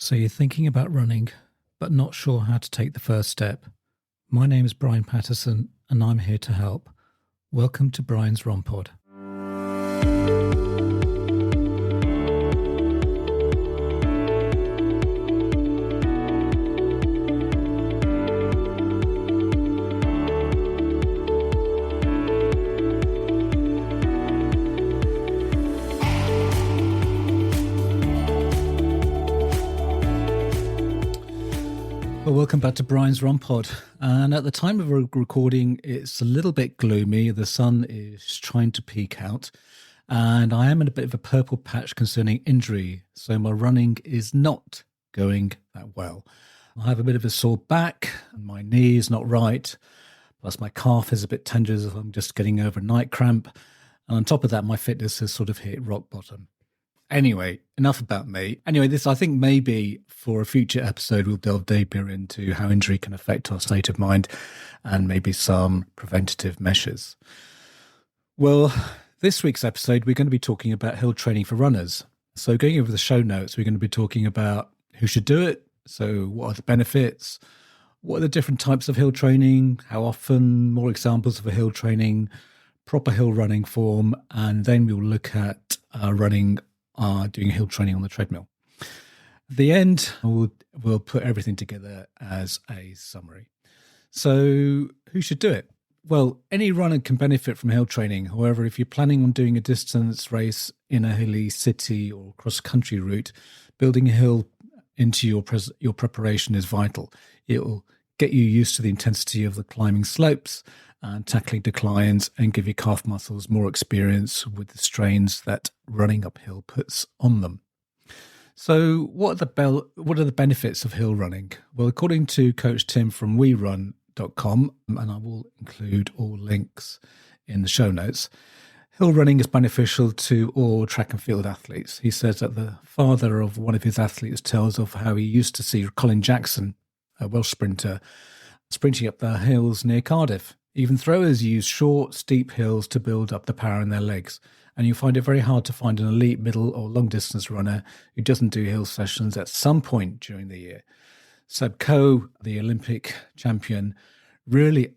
So you're thinking about running, but not sure how to take the first step. My name is Brian Patterson, and I'm here to help. Welcome to Brian's Run Pod. Well, welcome back to Brian's Run Pod. And at the time of recording, it's a little bit gloomy. The sun is trying to peek out. And I am in a bit of a purple patch concerning injury. So my running is not going that well. I have a bit of a sore back, and my knee is not right. Plus my calf is a bit tender as if I'm just getting over a night cramp. And on top of that, my fitness has sort of hit rock bottom. Anyway, enough about me. Anyway, this, I think maybe for a future episode, we'll delve deeper into how injury can affect our state of mind and maybe some preventative measures. Well, this week's episode, we're going to be talking about hill training for runners. So going over the show notes, we're going to be talking about who should do it. So what are the benefits? What are the different types of hill training? How often? More examples of a hill training, proper hill running form. And then we'll look at doing hill training on the treadmill. At the end, we'll put everything together as a summary. So who should do it? Well, any runner can benefit from hill training. However, if you're planning on doing a distance race in a hilly city or cross-country route, building a hill into your preparation is vital. It will get you used to the intensity of the climbing slopes and tackling declines and give your calf muscles more experience with the strains that running uphill puts on them. So what are the benefits of hill running? Well, according to Coach Tim from werun.com, and I will include all links in the show notes, hill running is beneficial to all track and field athletes. He says that the father of one of his athletes tells of how he used to see Colin Jackson, a Welsh sprinter, sprinting up the hills near Cardiff. Even throwers use short, steep hills to build up the power in their legs. And you find it very hard to find an elite middle or long distance runner who doesn't do hill sessions at some point during the year. Seb Coe, the Olympic champion, really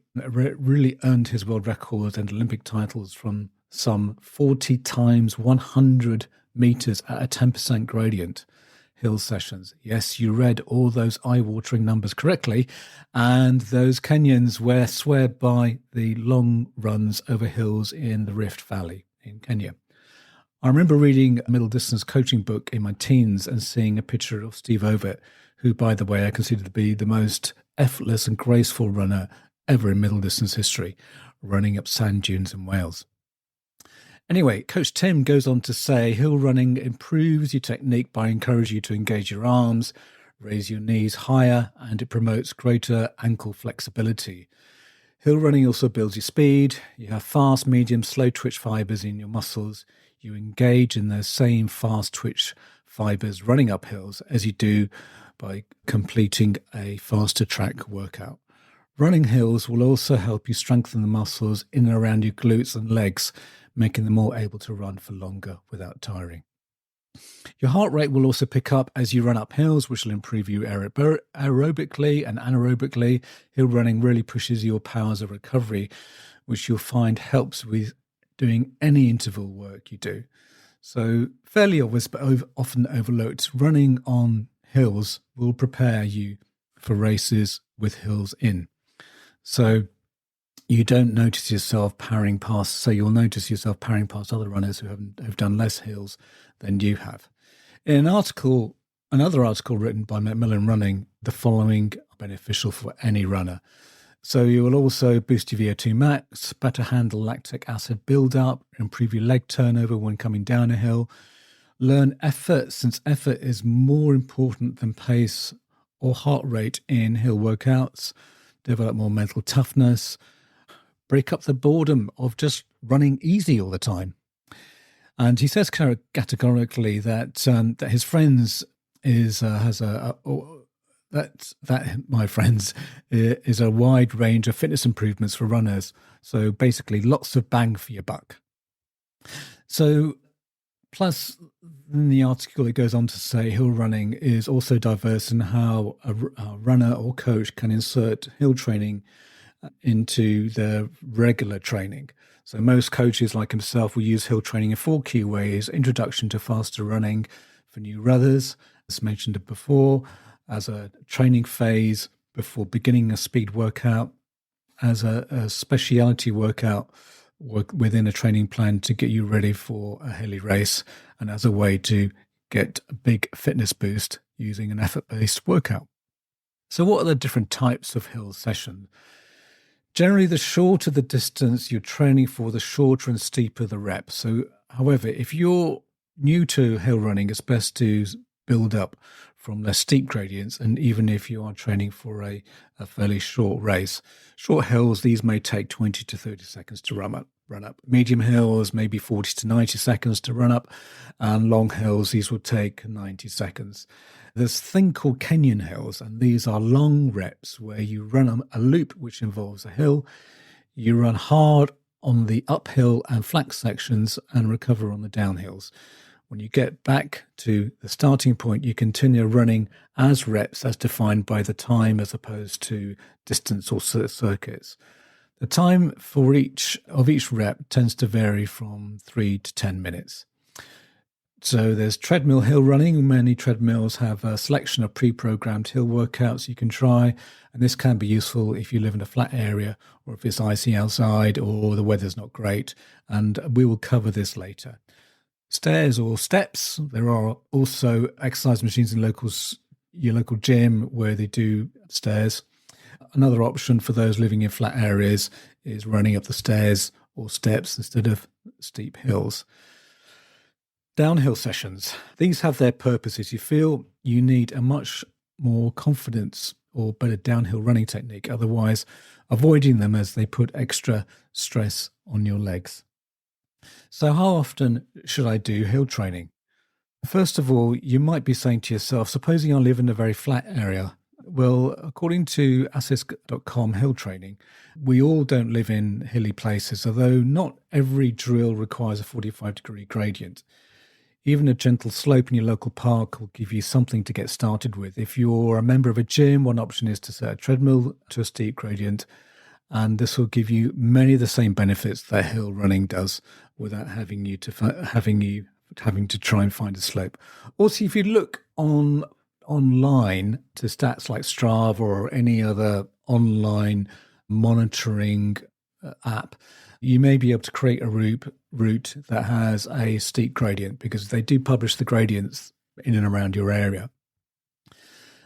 earned his world record and Olympic titles from some 40 times 100 meters at a 10% gradient hill sessions. Yes, you read all those eye-watering numbers correctly, and those Kenyans swear by the long runs over hills in the Rift Valley in Kenya. I remember reading a middle distance coaching book in my teens and seeing a picture of Steve Ovett, who, by the way, I consider to be the most effortless and graceful runner ever in middle distance history, running up sand dunes in Wales. Anyway, Coach Tim goes on to say hill running improves your technique by encouraging you to engage your arms, raise your knees higher, and it promotes greater ankle flexibility. Hill running also builds your speed. You have fast, medium, slow twitch fibers in your muscles. You engage in those same fast twitch fibers running up hills as you do by completing a faster track workout. Running hills will also help you strengthen the muscles in and around your glutes and legs, making them more able to run for longer without tiring. Your heart rate will also pick up as you run up hills, which will improve you aerobically and anaerobically. Hill running really pushes your powers of recovery, which you'll find helps with doing any interval work you do. So fairly obvious, but often overlooked, running on hills will prepare you for races with hills in. So you don't notice yourself powering past, so you'll notice yourself powering past other runners who've done less hills than you have. In another article written by Macmillan Running, the following are beneficial for any runner. So you will also boost your VO2 max, better handle lactic acid buildup, improve your leg turnover when coming down a hill, learn effort, since effort is more important than pace or heart rate in hill workouts, develop more mental toughness, break up the boredom of just running easy all the time. And he says categorically that his friends is a wide range of fitness improvements for runners. So basically, lots of bang for your buck. So Plus, in the article, it goes on to say hill running is also diverse in how a runner or coach can insert hill training into their regular training. So most coaches like himself will use hill training in 4 key ways: introduction to faster running for new runners, as mentioned before, as a training phase before beginning a speed workout, as a speciality workout within a training plan to get you ready for a hilly race, and as a way to get a big fitness boost using an effort-based workout. So what are the different types of hill session? Generally, the shorter the distance you're training for, the shorter and steeper the rep. So, however, if you're new to hill running, it's best to build up from less steep gradients. And even if you are training for a fairly short race, short hills, these may take 20 to 30 seconds to run up. Medium hills, maybe 40 to 90 seconds to run up. And long hills, these will take 90 seconds. There's a thing called Kenyan hills, and these are long reps where you run a loop which involves a hill. You run hard on the uphill and flat sections and recover on the downhills. When you get back to the starting point, you continue running as reps as defined by the time as opposed to distance or circuits. The time for each rep tends to vary from 3 to 10 minutes. So there's treadmill hill running. Many treadmills have a selection of pre-programmed hill workouts you can try, and this can be useful if you live in a flat area or if it's icy outside or the weather's not great, and we will cover this later. Stairs or steps. There are also exercise machines in your local gym where they do stairs. Another option for those living in flat areas is running up the stairs or steps instead of steep hills. Downhill sessions. These have their purposes. You feel you need a much more confidence or better downhill running technique, otherwise avoiding them as they put extra stress on your legs. So how often should I do hill training? First of all, you might be saying to yourself, supposing I live in a very flat area. Well, according to ascents.com hill training, we all don't live in hilly places, although not every drill requires a 45-degree gradient. Even a gentle slope in your local park will give you something to get started with. If you're a member of a gym, one option is to set a treadmill to a steep gradient, and this will give you many of the same benefits that hill running does without having to try and find a slope. Also, if you look online to stats like Strava or any other online monitoring app, you may be able to create a route that has a steep gradient because they do publish the gradients in and around your area.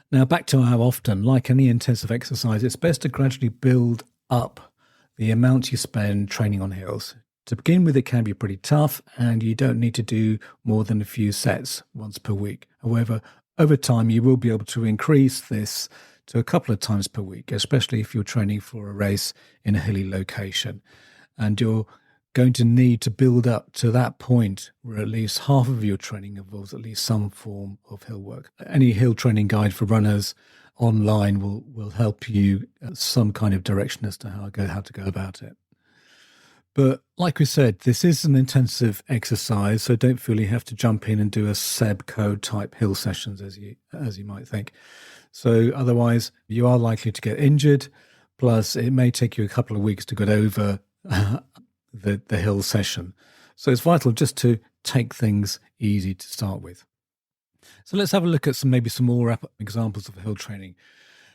Now, back to how often, like any intensive exercise, it's best to gradually build up the amount you spend training on hills. To begin with, it can be pretty tough, and you don't need to do more than a few sets once per week. However, over time, you will be able to increase this to a couple of times per week, especially if you're training for a race in a hilly location. And you're going to need to build up to that point where at least half of your training involves at least some form of hill work. Any hill training guide for runners online will help you some kind of direction as to how to go about it. But like we said, this is an intensive exercise, so don't feel you have to jump in and do a SEB code type hill sessions as you might think. So otherwise, you are likely to get injured. Plus, it may take you a couple of weeks to get over the hill session. So it's vital just to take things easy to start with. So let's have a look at some more examples of hill training.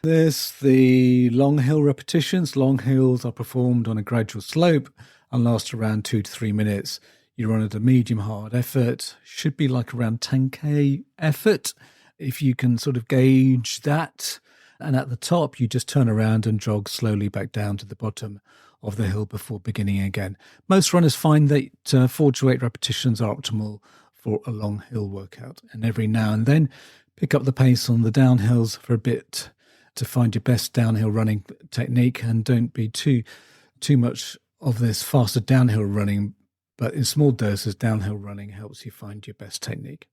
There's the long hill repetitions. Long hills are performed on a gradual slope and last around 2 to 3 minutes. You run at a medium hard effort, should be like around 10k effort, if you can sort of gauge that. And at the top, you just turn around and jog slowly back down to the bottom of the hill before beginning again. Most runners find that 4 to 8 repetitions are optimal for a long hill workout. And every now and then, pick up the pace on the downhills for a bit to find your best downhill running technique, and don't be too much of this faster downhill running, but in small doses, downhill running helps you find your best technique.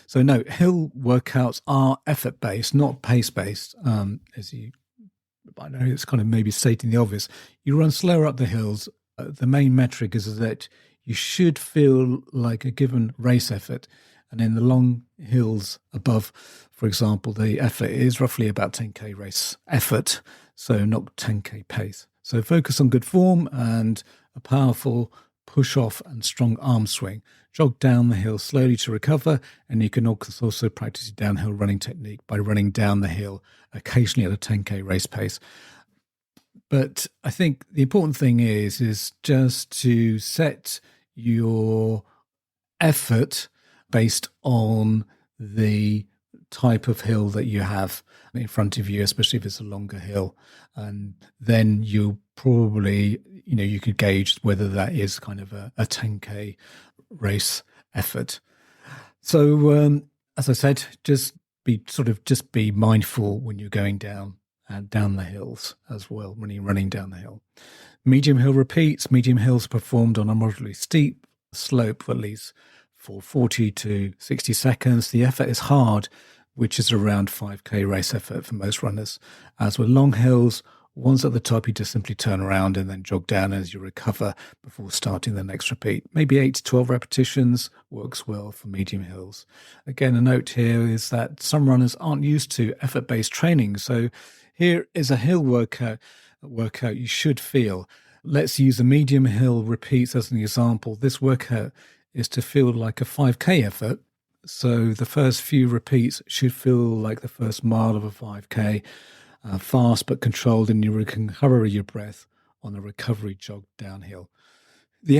So note, hill workouts are effort-based, not pace-based. I know it's kind of maybe stating the obvious. You run slower up the hills. The main metric is that you should feel like a given race effort. And in the long hills above, for example, the effort is roughly about 10K race effort, so not 10K pace. So focus on good form and a powerful push off and strong arm swing. Jog down the hill slowly to recover, and you can also practice your downhill running technique by running down the hill occasionally at a 10K race pace. But I think the important thing is just to set your effort based on the type of hill that you have in front of you, especially if it's a longer hill. And then you probably, you could gauge whether that is kind of a 10K race effort. So, as I said, just be mindful when you're going down the hills as well, when you're running down the hill. Medium hill repeats. Medium hills are performed on a moderately steep slope, at least for 40 to 60 seconds. The effort is hard, which is around 5K race effort for most runners. As with long hills, once at the top, you just simply turn around and then jog down as you recover before starting the next repeat. Maybe 8 to 12 repetitions works well for medium hills. Again, a note here is that some runners aren't used to effort-based training. So here is a hill workout you should feel. Let's use the medium hill repeats as an example. This workout is to feel like a 5K effort. So the first few repeats should feel like the first mile of a 5K, fast but controlled, and you can recover your breath on a recovery jog downhill. The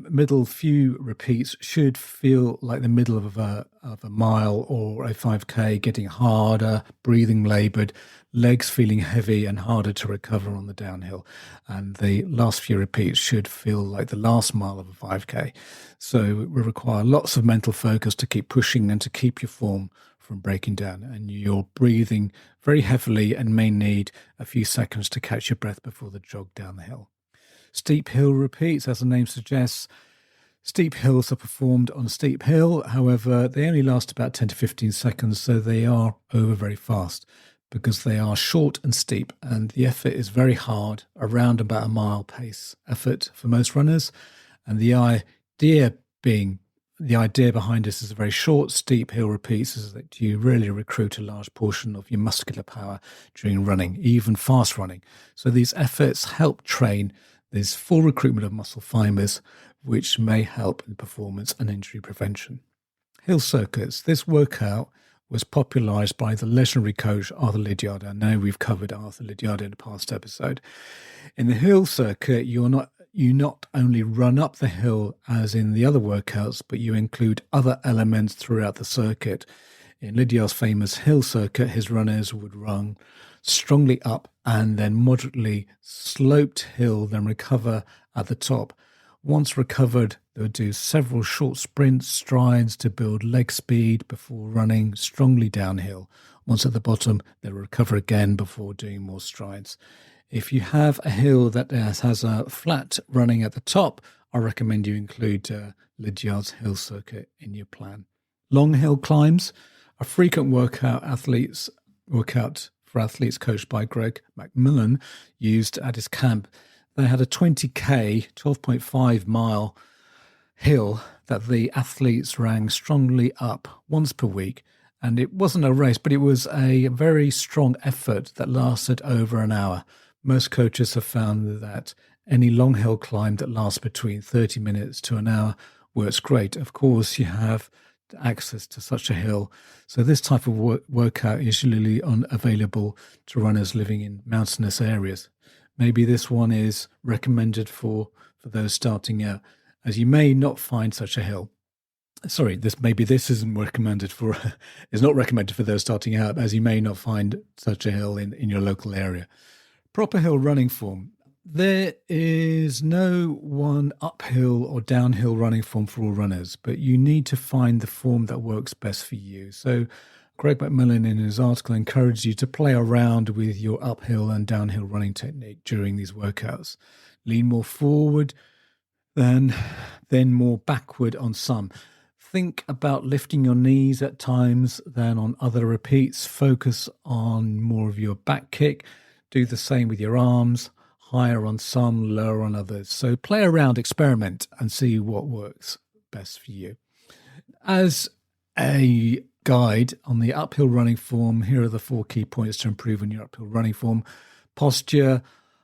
middle few repeats should feel like the middle of a mile or a 5K, getting harder, breathing labored, legs feeling heavy and harder to recover on the downhill. And the last few repeats should feel like the last mile of a 5K. So it will require lots of mental focus to keep pushing and to keep your form from breaking down. And you're breathing very heavily and may need a few seconds to catch your breath before the jog down the hill. Steep hill repeats, as the name suggests. Steep hills are performed on a steep hill. However, they only last about 10 to 15 seconds, so they are over very fast because they are short and steep, and the effort is very hard, around about a mile pace effort for most runners. And the idea behind this is a very short, steep hill repeats is that you really recruit a large portion of your muscular power during running, even fast running. So these efforts help train this full recruitment of muscle fibers, which may help in performance and injury prevention. Hill circuits. This workout was popularized by the legendary coach Arthur Lydiard. I know we've covered Arthur Lydiard in a past episode. In the hill circuit, you not only run up the hill as in the other workouts, but you include other elements throughout the circuit. In Lydiard's famous hill circuit, his runners would run strongly up and then moderately sloped hill, then recover at the top. Once recovered, they would do several short sprints, strides to build leg speed before running strongly downhill. Once at the bottom, they'll recover again before doing more strides. If you have a hill that has a flat running at the top, I recommend you include Lydiard's hill circuit in your plan. Long hill climbs, a frequent workout for athletes coached by Greg McMillan used at his camp. They had a 20K, 12.5 mile hill that the athletes ran strongly up once per week. And it wasn't a race, but it was a very strong effort that lasted over an hour. Most coaches have found that any long hill climb that lasts between 30 minutes to an hour works great. Of course, you have access to such a hill. So this type of workout is usually available to runners living in mountainous areas. Maybe this one is recommended for those starting out, as you may not find such a hill. Sorry, this isn't recommended for is not recommended for those starting out, as you may not find such a hill in your local area. Proper hill running form. There is no one uphill or downhill running form for all runners, but you need to find the form that works best for you. So Greg McMillan in his article encouraged you to play around with your uphill and downhill running technique during these workouts. Lean more forward then more backward on some. Think about lifting your knees at times, then on other repeats, focus on more of your back kick. Do the same with your arms. higher on some, lower on others. So play around, experiment, and see what works best for you. As a guide on the uphill running form, here are the 4 key points to improve on your uphill running form. Posture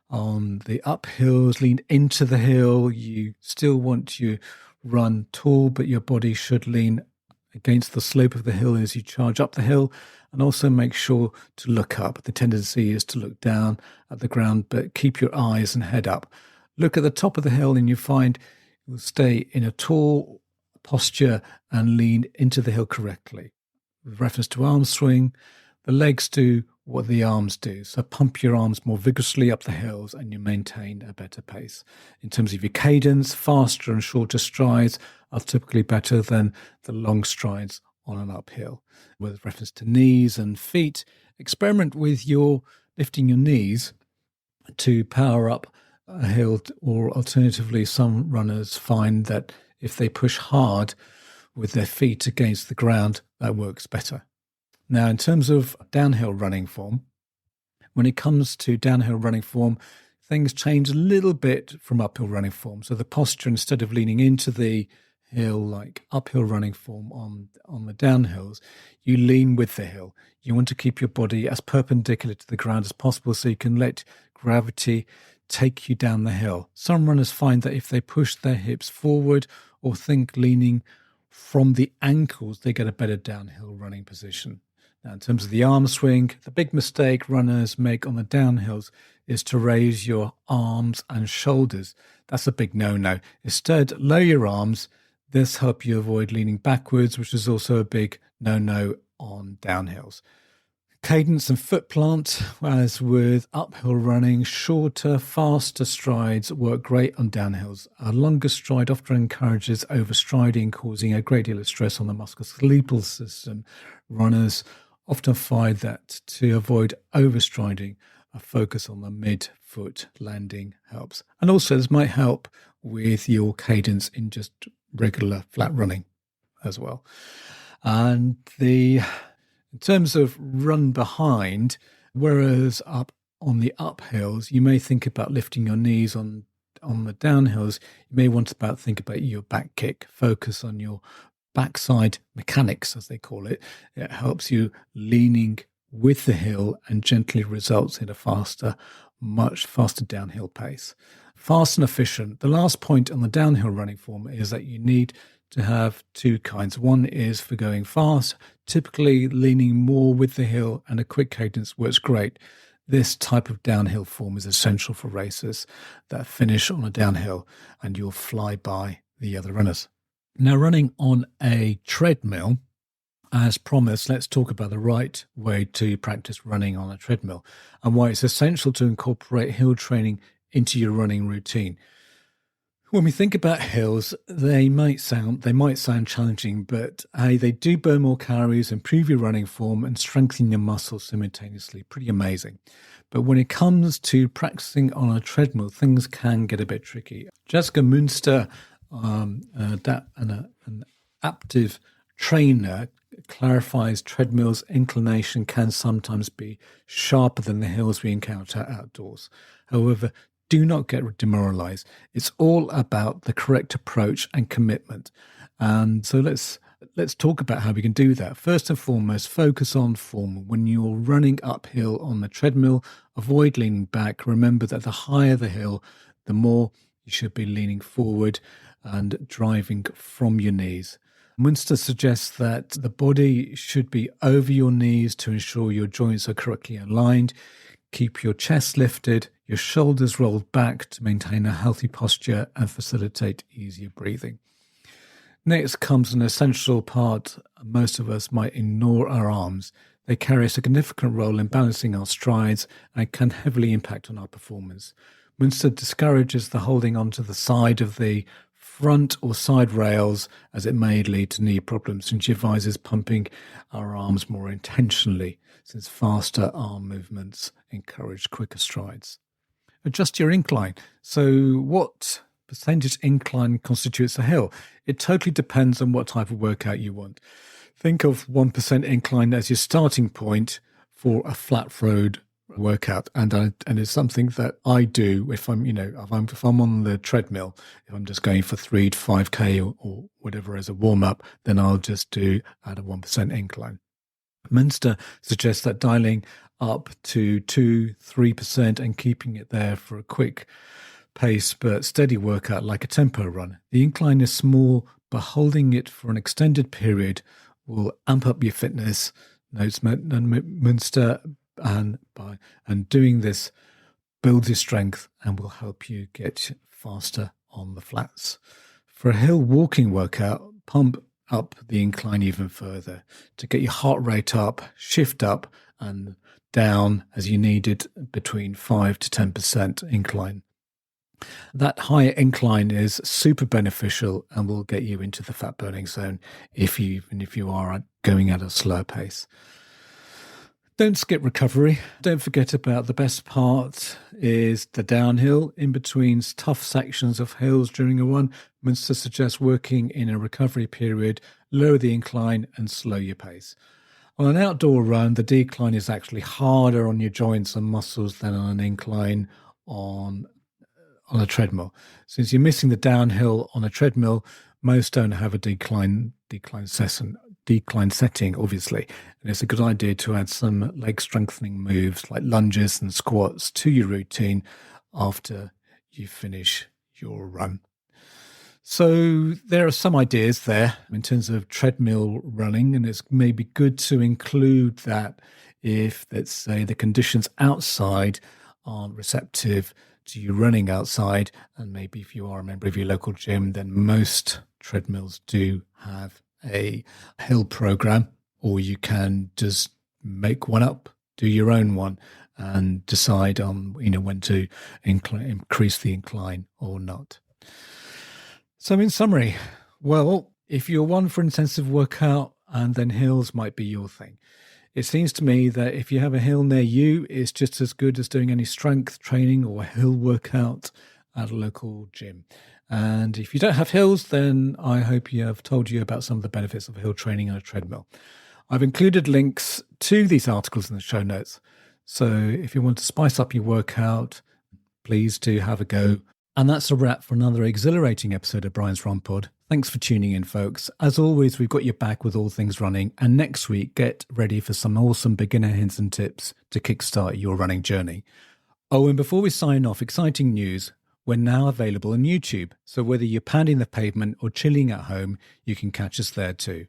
on the uphills, lean into the hill. You still want to run tall, but your body should lean against the slope of the hill as you charge up the hill, and also make sure to look up. The tendency is to look down at the ground, but keep your eyes and head up. Look at the top of the hill and you find you'll stay in a tall posture and lean into the hill correctly. With reference to arm swing, the legs do what the arms do. So pump your arms more vigorously up the hills and you maintain a better pace. In terms of your cadence, faster and shorter strides are typically better than the long strides on an uphill. With reference to knees and feet, experiment with lifting your knees to power up a hill, or alternatively, some runners find that if they push hard with their feet against the ground, that works better. Now, in terms of downhill running form, when it comes to downhill running form, things change a little bit from uphill running form. So the posture, instead of leaning into the hill like uphill running form on the downhills, you lean with the hill. You want to keep your body as perpendicular to the ground as possible so you can let gravity take you down the hill. Some runners find that if they push their hips forward or think leaning from the ankles, they get a better downhill running position. Now, in terms of the arm swing, the big mistake runners make on the downhills is to raise your arms and shoulders. That's a big no-no. Instead, lower your arms. This helps you avoid leaning backwards, which is also a big no-no on downhills. Cadence and foot plant, as with uphill running, shorter, faster strides work great on downhills. A longer stride often encourages overstriding, causing a great deal of stress on the musculoskeletal system. Runners often find that to avoid overstriding, a focus on the mid-foot landing helps. And also this might help with your cadence in just regular flat running as well. And in terms of run behind, whereas up on the uphills, you may think about lifting your knees. On the downhills, you may want to think about your back kick, focus on your backside mechanics, as they call it. It helps you leaning with the hill and gently results in a much faster downhill pace. Fast and efficient. The last point on the downhill running form is that you need to have 2 kinds. One is for going fast, typically leaning more with the hill, and a quick cadence works great. This type of downhill form is essential for racers that finish on a downhill and you'll fly by the other runners. Now, running on a treadmill, as promised, let's talk about the right way to practice running on a treadmill and why it's essential to incorporate hill training into your running routine. When we think about hills, they might sound challenging, but they do burn more calories, improve your running form, and strengthen your muscles simultaneously. Pretty amazing. But when it comes to practicing on a treadmill, things can get a bit tricky. Jessica Munster, an active trainer, clarifies treadmill's inclination can sometimes be sharper than the hills we encounter outdoors. However, do not get demoralized. It's all about the correct approach and commitment. And so let's talk about how we can do that. First and foremost, focus on form. When you're running uphill on the treadmill, avoid leaning back. Remember that the higher the hill, the more you should be leaning forward and driving from your knees. Munster suggests that the body should be over your knees to ensure your joints are correctly aligned. Keep your chest lifted, your shoulders rolled back to maintain a healthy posture and facilitate easier breathing. Next comes an essential part. Most of us might ignore our arms. They carry a significant role in balancing our strides and can heavily impact on our performance. Munster discourages the holding onto the side of the front or side rails, as it may lead to knee problems, and she advises pumping our arms more intentionally, since faster arm movements encourage quicker strides. Adjust your incline. So what percentage incline constitutes a hill? It totally depends on what type of workout you want. Think of 1% incline as your starting point for a flat road workout, and it's something that I do if I'm on the treadmill. If I'm just going for 3 to 5k or whatever as a warm up, then I'll just do at a 1% incline. Munster suggests that dialing up to 2-3% and keeping it there for a quick pace but steady workout like a tempo run. The incline is small, but holding it for an extended period will amp up your fitness, notes Munster, and doing this builds your strength and will help you get faster on the flats. For a hill walking workout, pump up the incline even further to get your heart rate up, shift up and down as you need it between 5 to 10% incline. That higher incline is super beneficial and will get you into the fat burning zone if you are going at a slower pace. Don't skip recovery. Don't forget about the best part is the downhill in between tough sections of hills during a run. Munster suggests working in a recovery period, lower the incline and slow your pace. On an outdoor run, the decline is actually harder on your joints and muscles than on an incline on a treadmill. Since you're missing the downhill on a treadmill, most don't have a decline setting, obviously. And it's a good idea to add some leg strengthening moves like lunges and squats to your routine after you finish your run. So there are some ideas there in terms of treadmill running, and it's maybe good to include that if, let's say, the conditions outside aren't receptive to you running outside, and maybe if you are a member of your local gym, then most treadmills do have a hill program, or you can just make one up, do your own one, and decide on when to increase the incline or not. So in summary, well, if you're one for intensive workout, and then hills might be your thing. It seems to me that if you have a hill near you, it's just as good as doing any strength training or hill workout at a local gym. And if you don't have hills, then I hope you have told you about some of the benefits of hill training on a treadmill. I've included links to these articles in the show notes. So if you want to spice up your workout, please do have a go. And that's a wrap for another exhilarating episode of Brian's Run Pod. Thanks for tuning in, folks. As always, we've got your back with all things running. And next week, get ready for some awesome beginner hints and tips to kickstart your running journey. Oh, and before we sign off, exciting news. We're now available on YouTube. So whether you're pounding the pavement or chilling at home, you can catch us there too.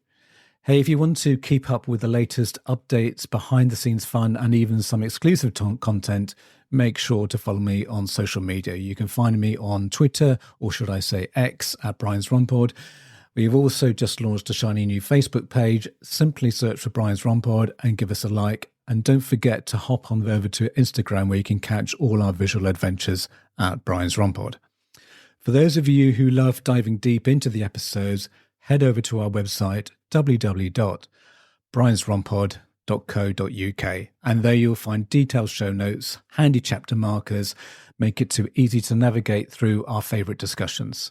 Hey, if you want to keep up with the latest updates, behind the scenes fun, and even some exclusive content, make sure to follow me on social media. You can find me on Twitter, or should I say X, at Brian's Run Pod. We've also just launched a shiny new Facebook page. Simply search for Brian's Run Pod and give us a like. And don't forget to hop on over to Instagram, where you can catch all our visual adventures at Brian's Run Pod. For those of you who love diving deep into the episodes, head over to our website, www.briansrunpod.co.uk, and there you'll find detailed show notes, handy chapter markers, make it too easy to navigate through our favourite discussions.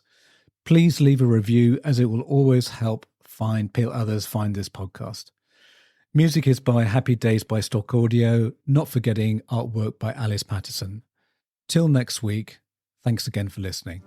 Please leave a review, as it will always help others find this podcast. Music is by Happy Days by Stock Audio, not forgetting artwork by Alice Patterson. Till next week, thanks again for listening.